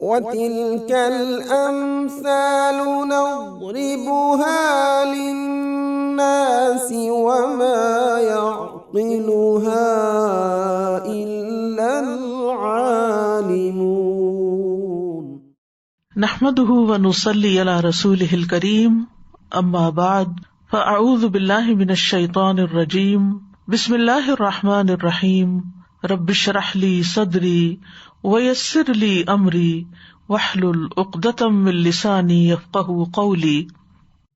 وَتِلْكَ الْأَمْثَالُ نَضْرِبُهَا لِلنَّاسِ وَمَا يَعْقِلُهَا إِلَّا الْعَالِمُونَ. نحمده ونصلي على رسوله الكريم، اما بعد فاعوذ باللہ من الشیطان الرجیم، بسم اللہ الرحمن الرحیم، رب اشرح لی صدری ویسر لی امری واحلل عقدۃ من لسانی یفقہوا قولی.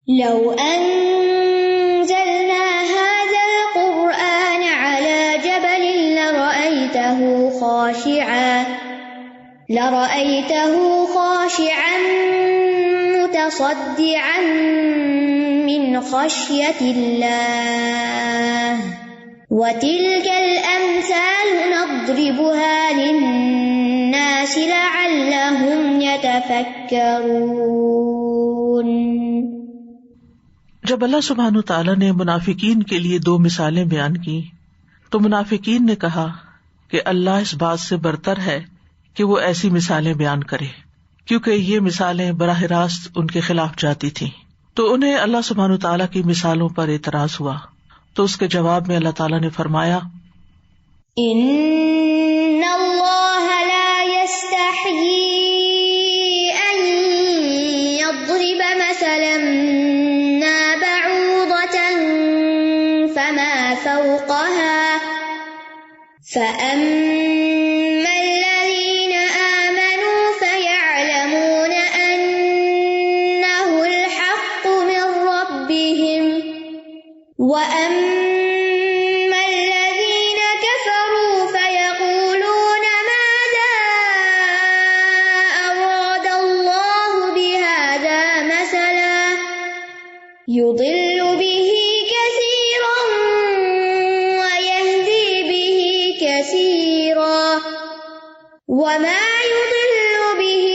لو انزلنا هذا القرآن على جبل لرأيته خاشعا متصدعا من خشية الله وتلك الأمثال نضربها للناس لعلهم يتفكرون. جب اللہ سبحانہ تعالیٰ نے منافقین کے لیے 2 مثالیں بیان کی تو منافقین نے کہا کہ اللہ اس بات سے برتر ہے کہ وہ ایسی مثالیں بیان کرے، کیونکہ یہ مثالیں براہ راست ان کے خلاف جاتی تھیں. تو انہیں اللہ سبحانہ تعالیٰ کی مثالوں پر اعتراض ہوا، تو اس کے جواب میں اللہ تعالیٰ نے فرمایا، ان اللہ لا يستحيي ان يضرب مثلا ما بعوضة فما فوقها فأما الذين آمنوا فيعلمون أنه الحق من ربهم وأما الذين كفروا فيقولون ماذا أراد الله بهذا مثلا يضل به كثيرا ويهدي به كثيرا وما يضل به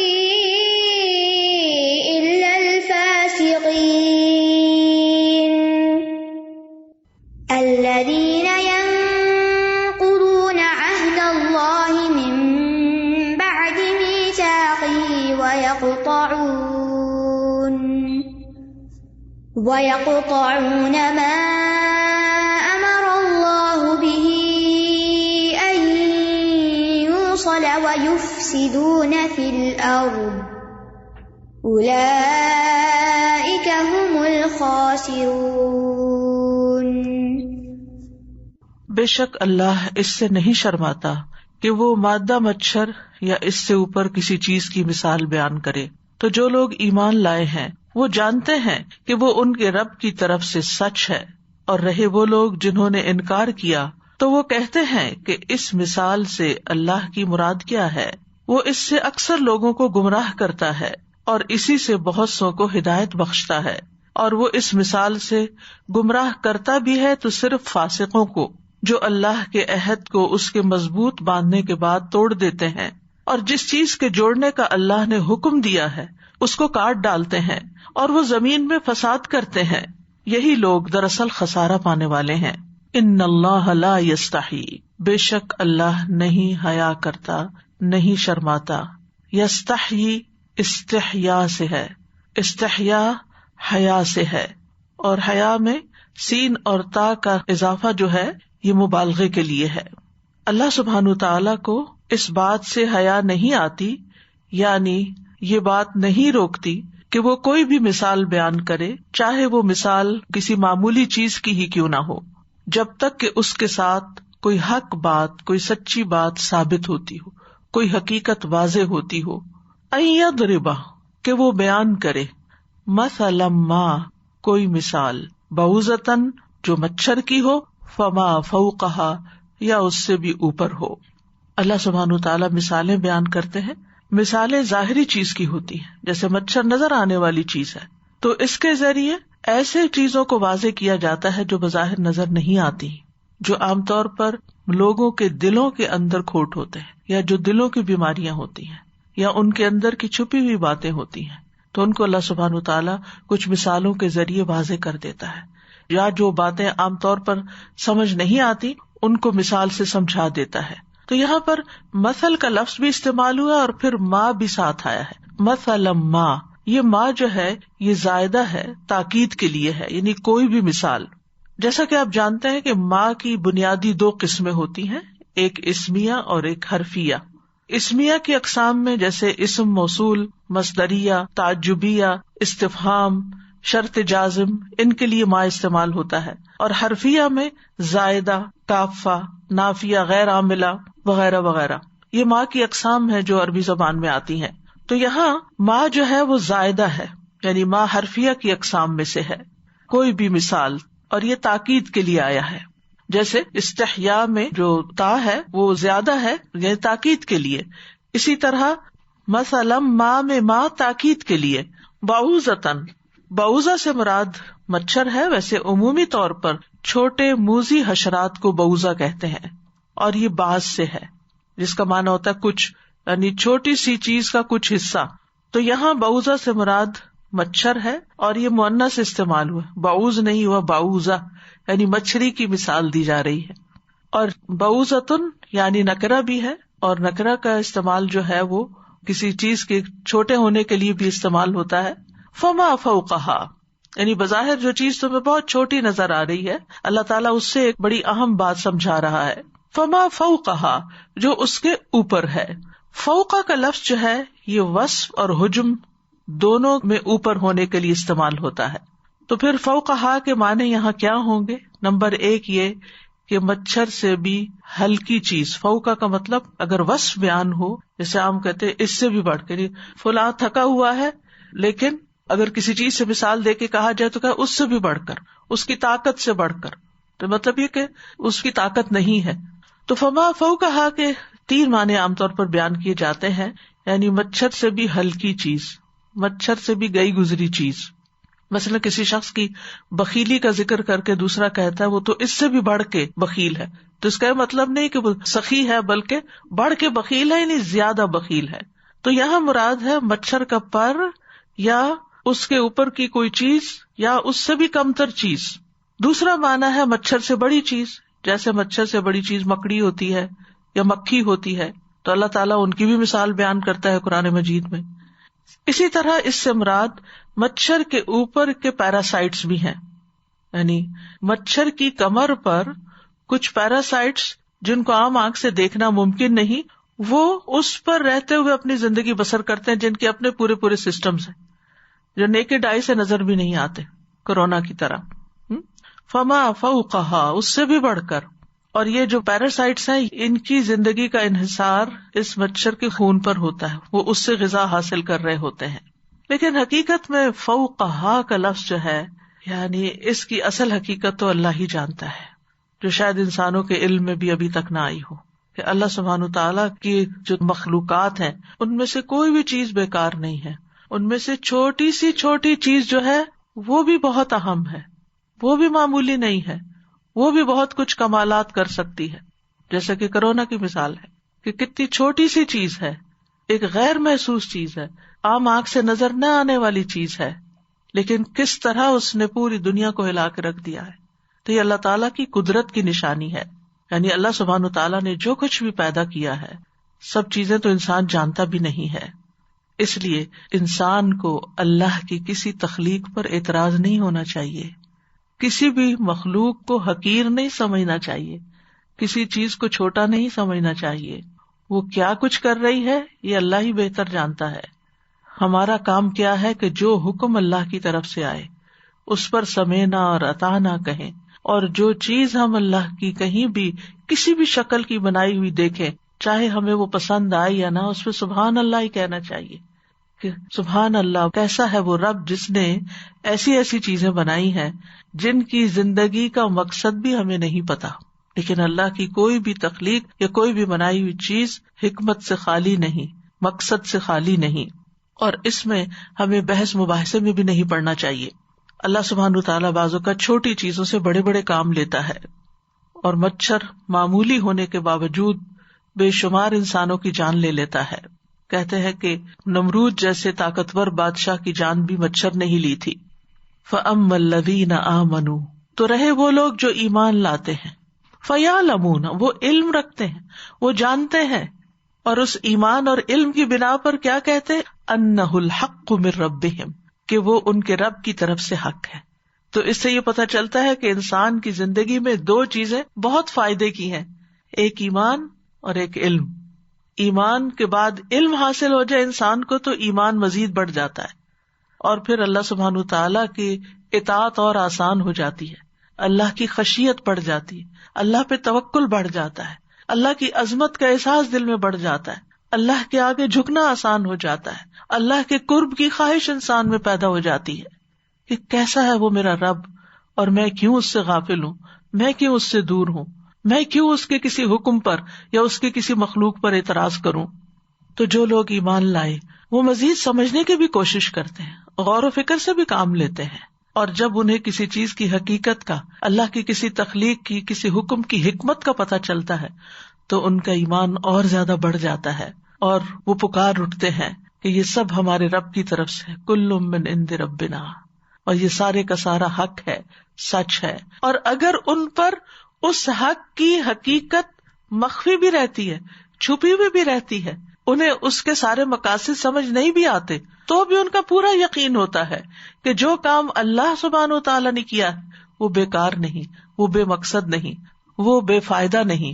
إلا الفاسقين الذين ينقضون عهد الله من بعد ميثاقه ويقطعون ما أمر الله به أن يوصل ويفسدون في الأرض أولئك هم الخاسرون. بے شک اللہ اس سے نہیں شرماتا کہ وہ مادہ مچھر یا اس سے اوپر کسی چیز کی مثال بیان کرے. تو جو لوگ ایمان لائے ہیں وہ جانتے ہیں کہ وہ ان کے رب کی طرف سے سچ ہے، اور رہے وہ لوگ جنہوں نے انکار کیا تو وہ کہتے ہیں کہ اس مثال سے اللہ کی مراد کیا ہے. وہ اس سے اکثر لوگوں کو گمراہ کرتا ہے اور اسی سے بہت سو کو ہدایت بخشتا ہے. اور وہ اس مثال سے گمراہ کرتا بھی ہے تو صرف فاسقوں کو، جو اللہ کے عہد کو اس کے مضبوط باندھنے کے بعد توڑ دیتے ہیں، اور جس چیز کے جوڑنے کا اللہ نے حکم دیا ہے اس کو کاٹ ڈالتے ہیں، اور وہ زمین میں فساد کرتے ہیں. یہی لوگ دراصل خسارہ پانے والے ہیں. ان اللہ لا یستحی، بے شک اللہ نہیں حیا کرتا، نہیں شرماتا. یستحی استحیا سے ہے، استحیا حیا سے ہے، اور حیا میں سین اور تا کا اضافہ جو ہے یہ مبالغے کے لیے ہے. اللہ سبحانہ تعالیٰ کو اس بات سے حیا نہیں آتی، یعنی یہ بات نہیں روکتی کہ وہ کوئی بھی مثال بیان کرے، چاہے وہ مثال کسی معمولی چیز کی ہی کیوں نہ ہو، جب تک کہ اس کے ساتھ کوئی حق بات، کوئی سچی بات ثابت ہوتی ہو، کوئی حقیقت واضح ہوتی ہو. ان یضرب، کہ وہ بیان کرے، مثلا ما، کوئی مثال، بعوضۃ، جو مچھر کی ہو، فما فوقہا، یا اس سے بھی اوپر ہو. اللہ سبحانہ تعالیٰ مثالیں بیان کرتے ہیں. مثالیں ظاہری چیز کی ہوتی ہیں، جیسے مچھر نظر آنے والی چیز ہے، تو اس کے ذریعے ایسے چیزوں کو واضح کیا جاتا ہے جو بظاہر نظر نہیں آتی، جو عام طور پر لوگوں کے دلوں کے اندر کھوٹ ہوتے ہیں، یا جو دلوں کی بیماریاں ہوتی ہیں، یا ان کے اندر کی چھپی ہوئی باتیں ہوتی ہیں، تو ان کو اللہ سبحانہ تعالیٰ کچھ مثالوں کے ذریعے واضح کر دیتا ہے. یا جو باتیں عام طور پر سمجھ نہیں آتی ان کو مثال سے سمجھا دیتا ہے. تو یہاں پر مثل کا لفظ بھی استعمال ہوا اور پھر ما بھی ساتھ آیا ہے. مثل ما، یہ ما جو ہے یہ زائدہ ہے، تاکید کے لیے ہے، یعنی کوئی بھی مثال. جیسا کہ آپ جانتے ہیں کہ ما کی بنیادی 2 قسمیں ہوتی ہیں، ایک اسمیہ اور ایک حرفیہ. اسمیہ کی اقسام میں جیسے اسم موصول، مصدریہ، تعجبیہ، استفہام، شرط جازم، ان کے لیے ما استعمال ہوتا ہے. اور حرفیہ میں زائدہ، کافہ، نافیہ، غیر عاملہ وغیرہ وغیرہ، یہ ما کی اقسام ہے جو عربی زبان میں آتی ہیں. تو یہاں ما جو ہے وہ زائدہ ہے، یعنی ما حرفیہ کی اقسام میں سے ہے، کوئی بھی مثال، اور یہ تاکید کے لیے آیا ہے. جیسے استحیا میں جو تا ہے وہ زیادہ ہے، یعنی تاکید کے لیے. اسی طرح مثلا ما میں ما تاکید کے لیے. بعوضۃً، بعوضہ سے مراد مچھر ہے. ویسے عمومی طور پر چھوٹے موذی حشرات کو بعوضہ کہتے ہیں، اور یہ بعض سے ہے جس کا معنی ہوتا ہے کچھ، یعنی چھوٹی سی چیز کا کچھ حصہ. تو یہاں بعوضہ سے مراد مچھر ہے، اور یہ مؤنث استعمال ہوا، بعوض نہیں ہوا بعوضہ، یعنی مچھری کی مثال دی جا رہی ہے. اور بعوضۃً یعنی نکرہ بھی ہے، اور نکرہ کا استعمال جو ہے وہ کسی چیز کے چھوٹے ہونے کے لیے بھی استعمال ہوتا ہے. فما فوقہا، یعنی بظاہر جو چیز تمہیں بہت چھوٹی نظر آ رہی ہے، اللہ تعالیٰ اس سے ایک بڑی اہم بات سمجھا رہا ہے. فما فوقہا، جو اس کے اوپر ہے. فوقہ کا لفظ جو ہے یہ وصف اور حجم دونوں میں اوپر ہونے کے لیے استعمال ہوتا ہے. تو پھر فوقہا کے معنی یہاں کیا ہوں گے؟ نمبر 1 یہ کہ مچھر سے بھی ہلکی چیز. فوقہ کا مطلب اگر وصف بیان ہو، جیسے عام کہتے اس سے بھی بڑھ کر، فلاں تھکا ہوا ہے، لیکن اگر کسی چیز سے مثال دے کے کہا جائے تو کہ اس سے بھی بڑھ کر، اس کی طاقت سے بڑھ کر، تو مطلب یہ کہ اس کی طاقت نہیں ہے. تو فما فوقہا کے 3 معنی عام طور پر بیان کیے جاتے ہیں، یعنی مچھر سے بھی ہلکی چیز، مچھر سے بھی گئی گزری چیز. مثلا کسی شخص کی بخیلی کا ذکر کر کے دوسرا کہتا ہے وہ تو اس سے بھی بڑھ کے بخیل ہے، تو اس کا مطلب نہیں کہ وہ سخی ہے بلکہ بڑھ کے بخیل ہے، یعنی زیادہ بخیل ہے. تو یہاں مراد ہے مچھر کا پر یا اس کے اوپر کی کوئی چیز یا اس سے بھی کمتر چیز. دوسرا معنی ہے مچھر سے بڑی چیز، جیسے مچھر سے بڑی چیز مکڑی ہوتی ہے یا مکھی ہوتی ہے، تو اللہ تعالیٰ ان کی بھی مثال بیان کرتا ہے قرآن مجید میں. اسی طرح اس سے مراد مچھر کے اوپر کے پیراسائٹس بھی ہیں، یعنی مچھر کی کمر پر کچھ پیراسائٹس جن کو عام آنکھ سے دیکھنا ممکن نہیں، وہ اس پر رہتے ہوئے اپنی زندگی بسر کرتے ہیں، جن کے اپنے پورے سسٹمز ہیں جو نیکڈ آئی سے نظر بھی نہیں آتے، کورونا کی طرح. فما فوقہا، اس سے بھی بڑھ کر. اور یہ جو پیراسائٹس ہیں ان کی زندگی کا انحصار اس مچھر کے خون پر ہوتا ہے، وہ اس سے غذا حاصل کر رہے ہوتے ہیں. لیکن حقیقت میں فوقہا کا لفظ جو ہے، یعنی اس کی اصل حقیقت تو اللہ ہی جانتا ہے، جو شاید انسانوں کے علم میں بھی ابھی تک نہ آئی ہو، کہ اللہ سبحانہ تعالیٰ کی جو مخلوقات ہیں ان میں سے کوئی بھی چیز بیکار نہیں ہے. ان میں سے چھوٹی سی چھوٹی چیز جو ہے وہ بھی بہت اہم ہے، وہ بھی معمولی نہیں ہے، وہ بھی بہت کچھ کمالات کر سکتی ہے. جیسے کہ کرونا کی مثال ہے کہ کتنی چھوٹی سی چیز ہے، ایک غیر محسوس چیز ہے، عام آنکھ سے نظر نہ آنے والی چیز ہے، لیکن کس طرح اس نے پوری دنیا کو ہلا کے رکھ دیا ہے. تو یہ اللہ تعالیٰ کی قدرت کی نشانی ہے. یعنی اللہ سبحانہ تعالیٰ نے جو کچھ بھی پیدا کیا ہے، سب چیزیں تو انسان جانتا بھی نہیں ہے. اس لیے انسان کو اللہ کی کسی تخلیق پر اعتراض نہیں ہونا چاہیے، کسی بھی مخلوق کو حقیر نہیں سمجھنا چاہیے، کسی چیز کو چھوٹا نہیں سمجھنا چاہیے. وہ کیا کچھ کر رہی ہے یہ اللہ ہی بہتر جانتا ہے. ہمارا کام کیا ہے کہ جو حکم اللہ کی طرف سے آئے اس پر سمینا اور اطاعنا کہیں، اور جو چیز ہم اللہ کی کہیں بھی کسی بھی شکل کی بنائی ہوئی دیکھیں، چاہے ہمیں وہ پسند آئے یا نہ، اس پہ سبحان اللہ ہی کہنا چاہیے کہ سبحان اللہ، کیسا ہے وہ رب جس نے ایسی ایسی چیزیں بنائی ہیں جن کی زندگی کا مقصد بھی ہمیں نہیں پتا. لیکن اللہ کی کوئی بھی تخلیق یا کوئی بھی بنائی ہوئی چیز حکمت سے خالی نہیں، مقصد سے خالی نہیں، اور اس میں ہمیں بحث مباحثے میں بھی نہیں پڑنا چاہیے. اللہ سبحانہ تعالیٰ بعض اوقات چھوٹی چیزوں سے بڑے بڑے کام لیتا ہے، اور مچھر معمولی ہونے کے باوجود بے شمار انسانوں کی جان لے لیتا ہے. کہتے ہیں کہ نمرود جیسے طاقتور بادشاہ کی جان بھی مچھر نے ہی لی تھی. فَأَمَّا الَّذِينَ آمَنُوا، تو رہے وہ لوگ جو ایمان لاتے ہیں. فیعلمون، وہ علم رکھتے ہیں، وہ جانتے ہیں، اور اس ایمان اور علم کی بنا پر کیا کہتے ہیں؟ انہ الحق من ربہم، کہ وہ ان کے رب کی طرف سے حق ہے. تو اس سے یہ پتہ چلتا ہے کہ انسان کی زندگی میں دو چیزیں بہت فائدے کی ہیں، ایک ایمان اور ایک علم. ایمان کے بعد علم حاصل ہو جائے انسان کو تو ایمان مزید بڑھ جاتا ہے، اور پھر اللہ سبحانہ تعالیٰ کی اطاعت اور آسان ہو جاتی ہے، اللہ کی خشیت بڑھ جاتی ہے، اللہ پہ توکل بڑھ جاتا ہے، اللہ کی عظمت کا احساس دل میں بڑھ جاتا ہے، اللہ کے آگے جھکنا آسان ہو جاتا ہے، اللہ کے قرب کی خواہش انسان میں پیدا ہو جاتی ہے کہ کیسا ہے وہ میرا رب، اور میں کیوں اس سے غافل ہوں، میں کیوں اس سے دور ہوں، میں کیوں اس کے کسی حکم پر یا اس کے کسی مخلوق پر اعتراض کروں. تو جو لوگ ایمان لائے وہ مزید سمجھنے کی بھی کوشش کرتے ہیں، غور و فکر سے بھی کام لیتے ہیں، اور جب انہیں کسی چیز کی حقیقت کا، اللہ کی کسی تخلیق کی، کسی حکم کی حکمت کا پتہ چلتا ہے تو ان کا ایمان اور زیادہ بڑھ جاتا ہے، اور وہ پکار اٹھتے ہیں کہ یہ سب ہمارے رب کی طرف سے، کل من عند ربنا، اور یہ سارے کا سارا حق ہے، سچ ہے. اور اگر ان پر اس حق کی حقیقت مخفی بھی رہتی ہے، چھپی ہوئی بھی رہتی ہے، انہیں اس کے سارے مقاصد سمجھ نہیں بھی آتے، تو بھی ان کا پورا یقین ہوتا ہے کہ جو کام اللہ سبحانہ و تعالیٰ نے کیا ہے وہ بیکار نہیں، وہ بے مقصد نہیں، وہ بے فائدہ نہیں.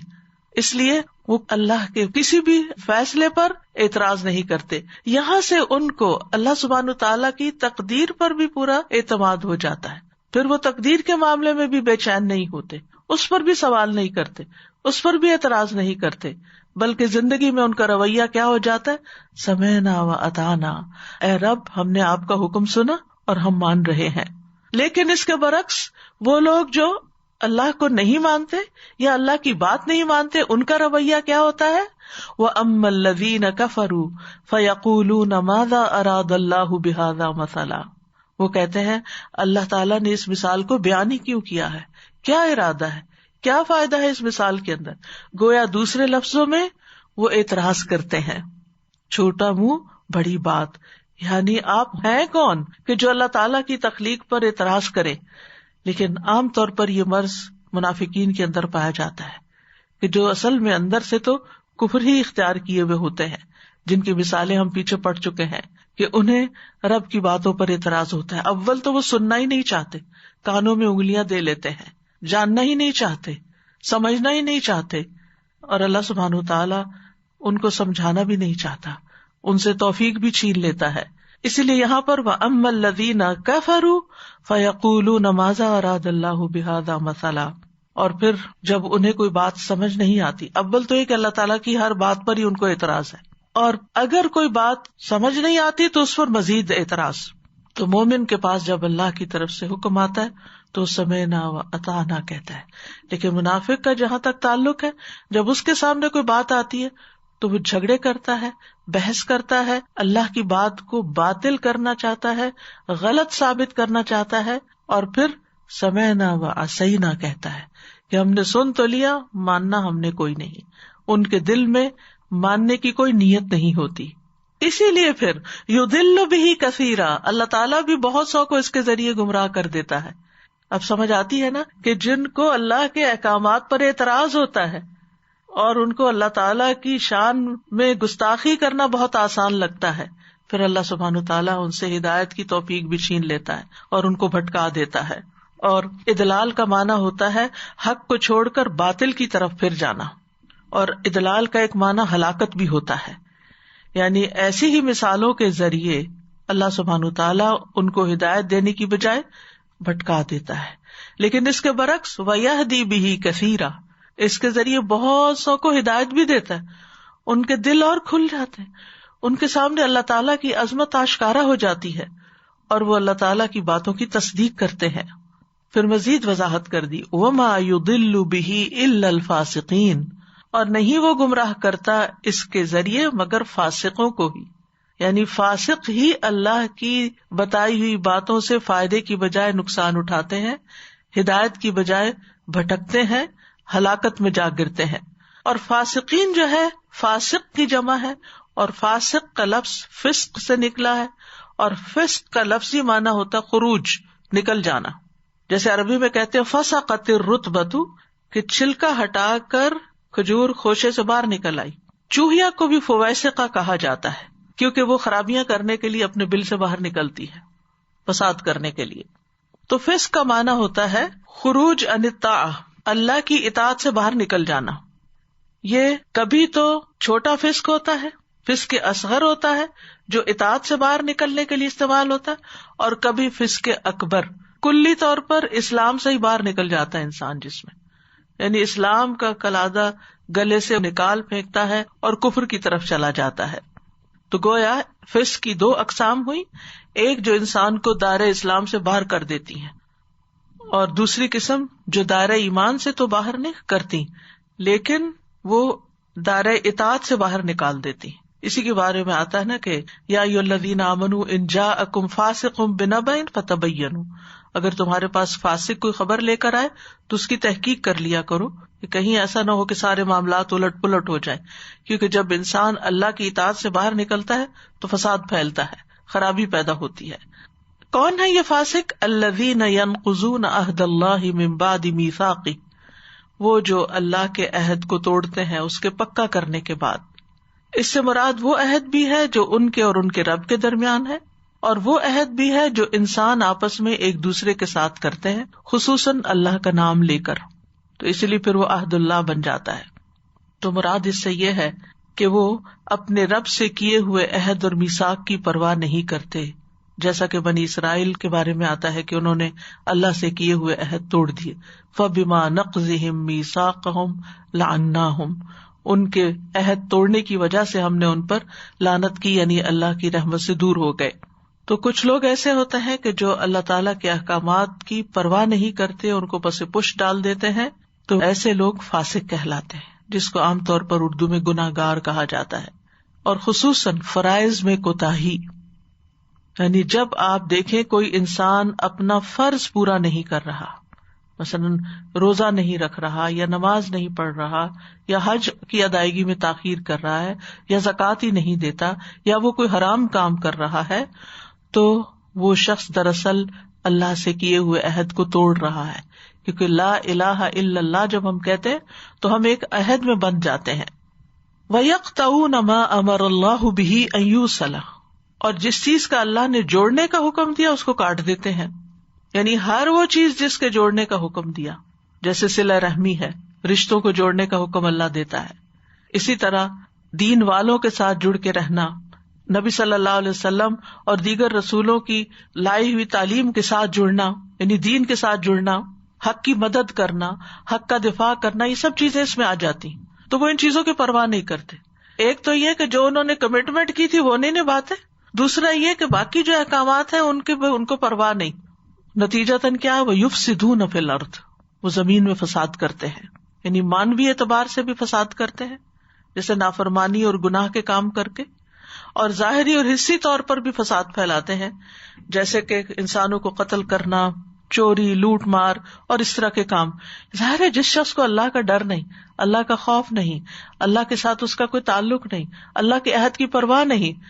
اس لیے وہ اللہ کے کسی بھی فیصلے پر اعتراض نہیں کرتے. یہاں سے ان کو اللہ سبحانہ و تعالیٰ کی تقدیر پر بھی پورا اعتماد ہو جاتا ہے. پھر وہ تقدیر کے معاملے میں بھی بے چین نہیں ہوتے، اس پر بھی سوال نہیں کرتے، اس پر بھی اعتراض نہیں کرتے، بلکہ زندگی میں ان کا رویہ کیا ہو جاتا ہے؟ سمعنا و اطعنا، اے رب ہم نے آپ کا حکم سنا اور ہم مان رہے ہیں. لیکن اس کے برعکس وہ لوگ جو اللہ کو نہیں مانتے یا اللہ کی بات نہیں مانتے، ان کا رویہ کیا ہوتا ہے؟ وَأَمَّا الَّذِينَ كَفَرُوا فَيَقُولُونَ مَاذَا أَرَادَ اللَّهُ بِهَذَا مَثَلًا، وہ کہتے ہیں اللہ تعالیٰ نے اس مثال کو بیان ہی کیوں کیا ہے، کیا ارادہ ہے، کیا فائدہ ہے اس مثال کے اندر. گویا دوسرے لفظوں میں وہ اعتراض کرتے ہیں. چھوٹا منہ بڑی بات، یعنی آپ ہیں کون کہ جو اللہ تعالیٰ کی تخلیق پر اعتراض کرے. لیکن عام طور پر یہ مرض منافقین کے اندر پایا جاتا ہے کہ جو اصل میں اندر سے تو کفر ہی اختیار کیے ہوئے ہوتے ہیں، جن کی مثالیں ہم پیچھے پڑ چکے ہیں کہ انہیں رب کی باتوں پر اعتراض ہوتا ہے. اول تو وہ سننا ہی نہیں چاہتے، کانوں میں انگلیاں دے لیتے ہیں، جاننا ہی نہیں چاہتے، سمجھنا ہی نہیں چاہتے، اور اللہ سبحانہ وتعالیٰ ان کو سمجھانا بھی نہیں چاہتا، ان سے توفیق بھی چھین لیتا ہے. اسی لیے یہاں پر وَأَمَّا الَّذِينَ كَفَرُوا فَيَقُولُونَ مَاذَا أَرَادَ اللَّهُ بِهَذَا مَثَلًا، اور پھر جب انہیں کوئی بات سمجھ نہیں آتی، اول تو یہ کہ اللہ تعالیٰ کی ہر بات پر ہی ان کو اعتراض ہے، اور اگر کوئی بات سمجھ نہیں آتی تو اس پر مزید اعتراض. تو مومن کے پاس جب اللہ کی طرف سے حکم آتا ہے تو سمعنا و اطعنا کہتا ہے. لیکن منافق کا جہاں تک تعلق ہے، جب اس کے سامنے کوئی بات آتی ہے تو وہ جھگڑے کرتا ہے، بحث کرتا ہے، اللہ کی بات کو باطل کرنا چاہتا ہے، غلط ثابت کرنا چاہتا ہے، اور پھر سمعنا و عصینا کہتا ہے کہ ہم نے سن تو لیا، ماننا ہم نے کوئی نہیں. ان کے دل میں ماننے کی کوئی نیت نہیں ہوتی. اسی لیے پھر یضل بہ کثیرا، اللہ تعالیٰ بھی بہت سو کو اس کے ذریعے گمراہ کر دیتا ہے. اب سمجھ آتی ہے نا کہ جن کو اللہ کے احکامات پر اعتراض ہوتا ہے اور ان کو اللہ تعالیٰ کی شان میں گستاخی کرنا بہت آسان لگتا ہے، پھر اللہ سبحانہ تعالیٰ ان سے ہدایت کی توفیق بھی چھین لیتا ہے اور ان کو بھٹکا دیتا ہے. اور اضلال کا معنی ہوتا ہے حق کو چھوڑ کر باطل کی طرف پھر جانا، اور اضلال کا ایک معنی ہلاکت بھی ہوتا ہے. یعنی ایسی ہی مثالوں کے ذریعے اللہ سبحانہ تعالیٰ ان کو ہدایت دینے کی بجائے بھٹکا دیتا ہے. لیکن اس کے برعکس وَيَهْدِي بِهِ كَثِيرًا، اس کے ذریعے بہت سو کو ہدایت بھی دیتا ہے، ان کے دل اور کھل جاتے ہیں، ان کے سامنے اللہ تعالیٰ کی عظمت آشکارا ہو جاتی ہے اور وہ اللہ تعالیٰ کی باتوں کی تصدیق کرتے ہیں. پھر مزید وضاحت کر دی وَمَا يُضِلُّ بِهِ إِلَّا الْفَاسِقِينَ، اور نہیں وہ گمراہ کرتا اس کے ذریعے مگر فاسقوں کو ہی. یعنی فاسق ہی اللہ کی بتائی ہوئی باتوں سے فائدے کی بجائے نقصان اٹھاتے ہیں، ہدایت کی بجائے بھٹکتے ہیں، ہلاکت میں جا گرتے ہیں. اور فاسقین جو ہے فاسق کی جمع ہے، اور فاسق کا لفظ فسق سے نکلا ہے، اور فسق کا لفظی معنی ہوتا خروج، نکل جانا. جیسے عربی میں کہتے ہیں فسقت الرتبۃ، کہ چھلکا ہٹا کر کھجور خوشے سے باہر نکل آئی. چوہیا کو بھی فویسقہ کہا جاتا ہے کیونکہ وہ خرابیاں کرنے کے لیے اپنے بل سے باہر نکلتی ہے، فساد کرنے کے لیے. تو فسق کا معنی ہوتا ہے خروج عن الطاعہ، اللہ کی اطاعت سے باہر نکل جانا. یہ کبھی تو چھوٹا فسق ہوتا ہے، فسق اصغر ہوتا ہے جو اطاعت سے باہر نکلنے کے لیے استعمال ہوتا ہے، اور کبھی فسق اکبر، کلی طور پر اسلام سے ہی باہر نکل جاتا ہے انسان، جس میں یعنی اسلام کا کلادہ گلے سے نکال پھینکتا ہے اور کفر کی طرف چلا جاتا ہے. تو گویا فسق کی 2 اقسام ہوئی، ایک جو انسان کو دائرہ اسلام سے باہر کر دیتی ہیں، اور دوسری قسم جو دائرہ ایمان سے تو باہر نہیں کرتی لیکن وہ دائرہ اطاعت سے باہر نکال دیتی. اسی کے بارے میں آتا ہے نا کہ یا ایھا الذین آمنوا ان جاءکم فاسق بنبأ فتبینوا، اگر تمہارے پاس فاسق کوئی خبر لے کر آئے تو اس کی تحقیق کر لیا کرو کہ کہیں ایسا نہ ہو کہ سارے معاملات الٹ پلٹ ہو جائیں، کیونکہ جب انسان اللہ کی اطاعت سے باہر نکلتا ہے تو فساد پھیلتا ہے، خرابی پیدا ہوتی ہے. کون ہے یہ فاسق؟ الذین ینقضون عہد اللہ من بعد میثاقہ، وہ جو اللہ کے عہد کو توڑتے ہیں اس کے پکا کرنے کے بعد. اس سے مراد وہ عہد بھی ہے جو ان کے اور ان کے رب کے درمیان ہے، اور وہ عہد بھی ہے جو انسان آپس میں ایک دوسرے کے ساتھ کرتے ہیں، خصوصاً اللہ کا نام لے کر. تو اس لیے پھر وہ عہد اللہ بن جاتا ہے. تو مراد اس سے یہ ہے کہ وہ اپنے رب سے کیے ہوئے عہد اور میثاق کی پرواہ نہیں کرتے، جیسا کہ بنی اسرائیل کے بارے میں آتا ہے کہ انہوں نے اللہ سے کیے ہوئے عہد توڑ دیے. فَبِمَا نَقْضِهِمْ مِيثَاقَهُمْ لَعَنَّاهُمْ، ان کے عہد توڑنے کی وجہ سے ہم نے ان پر لعنت کی، یعنی اللہ کی رحمت سے دور ہو گئے. تو کچھ لوگ ایسے ہوتے ہیں کہ جو اللہ تعالیٰ کے احکامات کی پرواہ نہیں کرتے، ان کو پس پش ڈال دیتے ہیں، تو ایسے لوگ فاسق کہلاتے ہیں، جس کو عام طور پر اردو میں گناہ گار کہا جاتا ہے. اور خصوصاً فرائض میں کوتاہی، یعنی جب آپ دیکھیں کوئی انسان اپنا فرض پورا نہیں کر رہا، مثلاً روزہ نہیں رکھ رہا، یا نماز نہیں پڑھ رہا، یا حج کی ادائیگی میں تاخیر کر رہا ہے، یا زکوٰۃ ہی نہیں دیتا، یا وہ کوئی حرام کام کر رہا ہے، تو وہ شخص دراصل اللہ سے کیے ہوئے عہد کو توڑ رہا ہے. کیونکہ لا الہ الا اللہ جب ہم کہتے ہیں تو ہم ایک عہد میں بندھ جاتے ہیں. وَيَقْطَعُونَ مَا أَمَرَ اللَّهُ بِهِ أَن يُوصَلَ، اور جس چیز کا اللہ نے جوڑنے کا حکم دیا اس کو کاٹ دیتے ہیں. یعنی ہر وہ چیز جس کے جوڑنے کا حکم دیا، جیسے صلہ رحمی ہے، رشتوں کو جوڑنے کا حکم اللہ دیتا ہے. اسی طرح دین والوں کے ساتھ جڑ کے رہنا، نبی صلی اللہ علیہ وسلم اور دیگر رسولوں کی لائی ہوئی تعلیم کے ساتھ جڑنا، یعنی دین کے ساتھ جڑنا، حق کی مدد کرنا، حق کا دفاع کرنا، یہ سب چیزیں اس میں آ جاتی. تو وہ ان چیزوں کی پرواہ نہیں کرتے. ایک تو یہ کہ جو انہوں نے کمٹمنٹ کی تھی وہ نہیں نبھاتے، دوسرا یہ کہ باقی جو احکامات ہیں ان کو پرواہ نہیں. نتیجتاً کیا ہے؟ وہ یفسدون فی الارض، وہ زمین میں فساد کرتے ہیں، یعنی مانوی اعتبار سے بھی فساد کرتے ہیں، جیسے نافرمانی اور گناہ کے کام کر کے، اور ظاہری اور حصی طور پر بھی فساد پھیلاتے ہیں، جیسے کہ انسانوں کو قتل کرنا، چوری، لوٹ مار اور اس طرح کے کام. ظاہر ہے جس شخص کو اللہ کا ڈر نہیں، اللہ کا خوف نہیں، اللہ کے ساتھ اس کا کوئی تعلق نہیں، اللہ کے عہد کی پرواہ نہیں،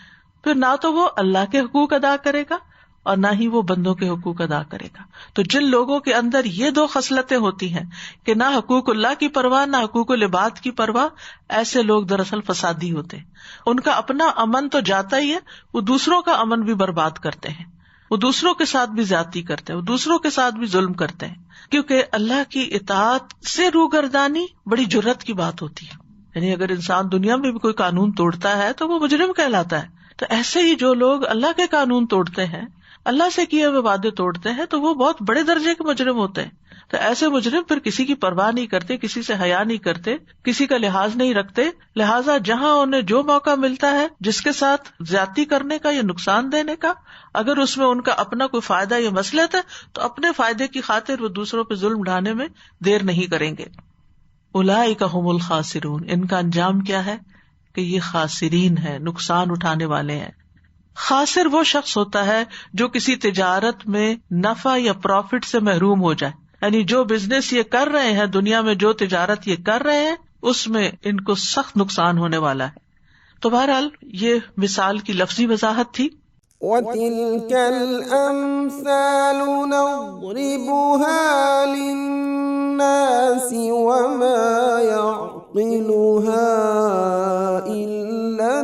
پھر نہ تو وہ اللہ کے حقوق ادا کرے گا اور نہ ہی وہ بندوں کے حقوق ادا کرے گا. تو جن لوگوں کے اندر یہ 2 خصلتیں ہوتی ہیں کہ نہ حقوق اللہ کی پرواہ نہ حقوق العباد کی پرواہ، ایسے لوگ دراصل فسادی ہوتے ہیں. ان کا اپنا امن تو جاتا ہی ہے، وہ دوسروں کا امن بھی برباد کرتے ہیں، وہ دوسروں کے ساتھ بھی زیادتی کرتے ہیں، وہ دوسروں کے ساتھ بھی ظلم کرتے ہیں. کیونکہ اللہ کی اطاعت سے روگردانی بڑی جرت کی بات ہوتی ہے. یعنی اگر انسان دنیا میں بھی کوئی قانون توڑتا ہے تو وہ مجرم کہلاتا ہے. تو ایسے ہی جو لوگ اللہ کے قانون توڑتے ہیں، اللہ سے کیے ہوئے وعدے توڑتے ہیں، تو وہ بہت بڑے درجے کے مجرم ہوتے ہیں. تو ایسے مجرم پھر کسی کی پرواہ نہیں کرتے، کسی سے حیا نہیں کرتے، کسی کا لحاظ نہیں رکھتے. لہٰذا جہاں انہیں جو موقع ملتا ہے جس کے ساتھ زیادتی کرنے کا یا نقصان دینے کا، اگر اس میں ان کا اپنا کوئی فائدہ یا مصلحت ہے تو اپنے فائدے کی خاطر وہ دوسروں پہ ظلم ڈھانے میں دیر نہیں کریں گے. اولئک ھم الخاسرون، ان کا انجام کیا ہے کہ یہ خاسرین ہے، نقصان اٹھانے والے ہیں. خاسر وہ شخص ہوتا ہے جو کسی تجارت میں نفع یا پروفٹ سے محروم ہو جائے، یعنی جو بزنس یہ کر رہے ہیں، دنیا میں جو تجارت یہ کر رہے ہیں، اس میں ان کو سخت نقصان ہونے والا ہے. تو بہرحال یہ مثال کی لفظی وضاحت تھی. وتلك الأمثال نضربها للناس وما يعقلها إلا